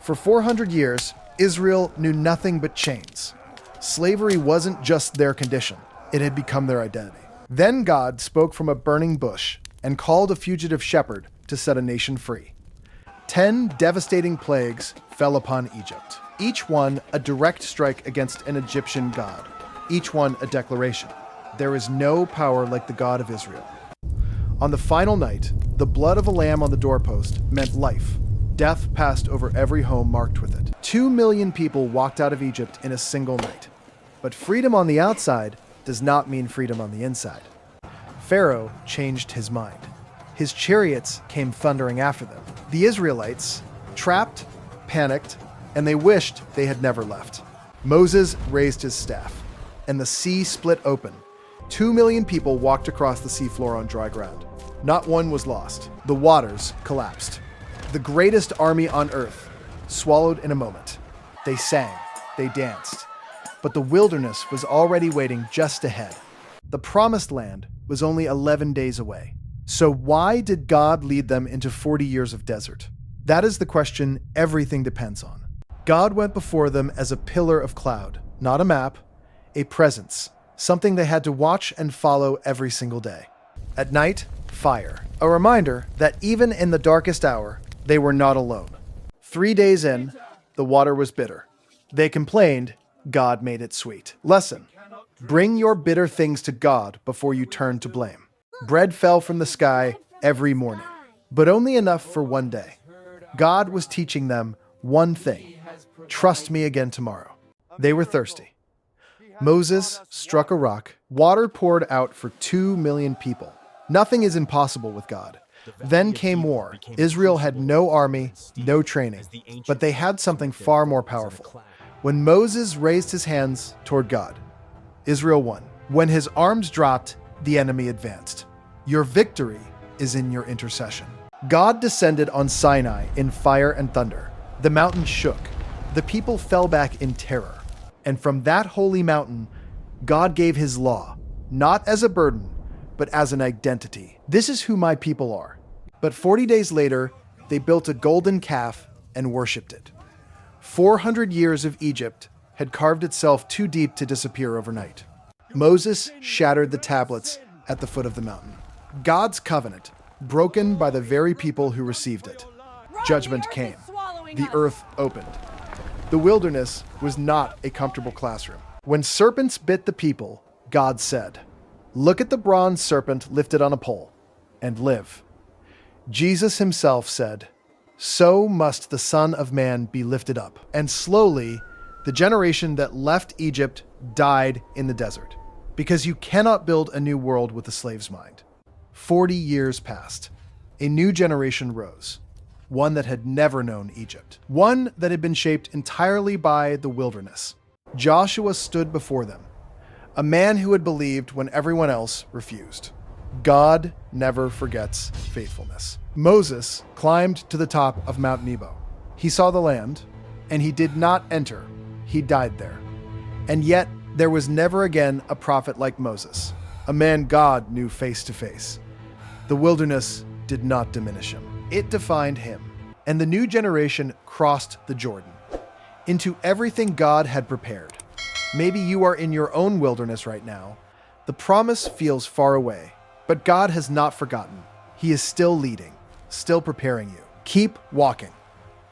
For 400 years, Israel knew nothing but chains. Slavery wasn't just their condition, it had become their identity. Then God spoke from a burning bush and called a fugitive shepherd to set a nation free. 10 devastating plagues fell upon Egypt, each one a direct strike against an Egyptian god, each one a declaration: there is no power like the God of Israel. On the final night, the blood of a lamb on the doorpost meant life. Death passed over every home marked with it. 2 million people walked out of Egypt in a single night. But freedom on the outside does not mean freedom on the inside. Pharaoh changed his mind. His chariots came thundering after them. The Israelites, trapped, panicked, and they wished they had never left. Moses raised his staff, and the sea split open. 2 million people walked across the seafloor on dry ground. Not one was lost. The waters collapsed. The greatest army on earth swallowed in a moment. They sang, they danced. But the wilderness was already waiting just ahead. The promised land was only 11 days away. So why did God lead them into 40 years of desert? That is the question everything depends on. God went before them as a pillar of cloud, not a map, a presence, something they had to watch and follow every single day. At night, fire, a reminder that even in the darkest hour, they were not alone. 3 days in, the water was bitter. They complained, God made it sweet. Lesson: bring your bitter things to God before you turn to blame. Bread fell from the sky every morning, but only enough for one day. God was teaching them one thing: trust me again tomorrow. They were thirsty. Moses struck a rock. Water poured out for 2 million people. Nothing is impossible with God. Then came war. Israel had no army, no training, but they had something far more powerful. When Moses raised his hands toward God, Israel won. When his arms dropped, the enemy advanced. Your victory is in your intercession. God descended on Sinai in fire and thunder. The mountain shook. The people fell back in terror. And from that holy mountain, God gave his law, not as a burden, but as an identity. This is who my people are. But 40 days later, they built a golden calf and worshipped it. 400 years of Egypt had carved itself too deep to disappear overnight. Moses shattered the tablets at the foot of the mountain. God's covenant, broken by the very people who received it. Judgment came. The earth opened. The wilderness was not a comfortable classroom. When serpents bit the people, God said, "Look at the bronze serpent lifted on a pole, and live." Jesus himself said, "So must the Son of Man be lifted up." And slowly, the generation that left Egypt died in the desert, because you cannot build a new world with a slave's mind. 40 years passed. A new generation rose, one that had never known Egypt, one that had been shaped entirely by the wilderness. Joshua stood before them, a man who had believed when everyone else refused. God never forgets faithfulness. Moses climbed to the top of Mount Nebo. He saw the land, and he did not enter. He died there. And yet, there was never again a prophet like Moses, a man God knew face to face. The wilderness did not diminish him. It defined him. And the new generation crossed the Jordan into everything God had prepared. Maybe you are in your own wilderness right now. The promise feels far away, but God has not forgotten. He is still leading, still preparing you. Keep walking.